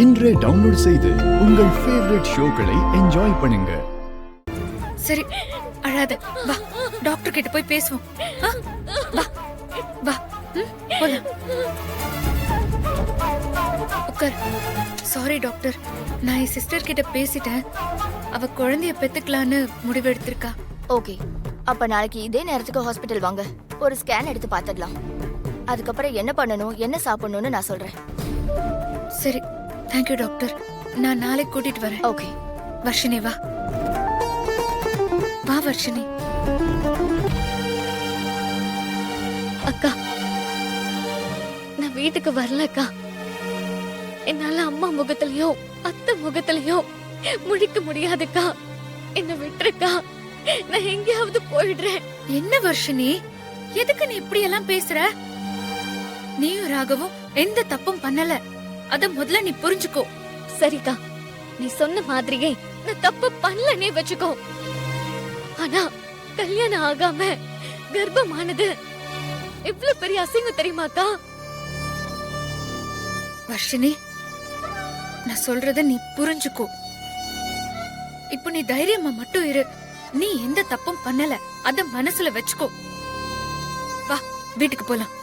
இன்றே டவுன்லோட் செய்து உங்கள் ஃபேவரட் ஷோக்களை என்ஜாய் பண்ணுங்க. சரி அழாத, வா டாக்டர் கிட்ட போய் பேசுவோம். வா வா போலாம். உட்கார். சாரி டாக்டர், நான் என் சிஸ்டர் கிட்ட பேசிட்டேன். அவ குழந்தைய பெத்துக்கலான்னு முடிவெடுத்திருக்கா. ஓகே, அப்ப நாளைக்கு இதே நேரத்துக்கு ஹாஸ்பிட்டல் வாங்க, ஒரு ஸ்கேன் எடுத்து பார்த்துடலாம். அதுக்கப்புறம் என்ன பண்ணணும் என்ன சாப்பிடணும்னு நான் சொல்றேன். சரி, தேங்க்யூ டாக்டர். நான் நாளைக்கு கூட்டிட்டு வரேன். ஓகே வர்ஷினி வா வா வர்ஷினி. அக்கா, நான் வீட்டுக்கு வரல அக்கா. என்னால அம்மா முகத்திலயோ அத்தை முகத்திலயோ முழிக்க முடியாதுக்கா. என்ன விட்டுருக்கா, நான் எங்கேயாவது போயிடுறேன். என்ன வர்ஷினி, எதுக்கு நீ இப்படி எல்லாம் பேசுற? நீயும் ராகவும் எந்த தப்பும் பண்ணல, அத முதல்ல நீ புரிஞ்சுக்கோ. சரிக்கா, நீ சொன்ன மாதிரியே நான் தப்பு பண்ணலனே வச்சுக்கோ. ஆனா கல்யாணம் ஆகாம கர்ப்பமானது இவ்வளவு பெரிய அசிங்கம் தெரியுமாக்கா? வர்ஷினி, நான் சொல்றத நீ புரிஞ்சுக்கோ. இப்போ நீ தைரியமா மட்டும் இரு. நீ எந்த தப்பும் பண்ணல, அத மனசுல வச்சுக்கோ. வா வீட்டுக்கு போலாம்.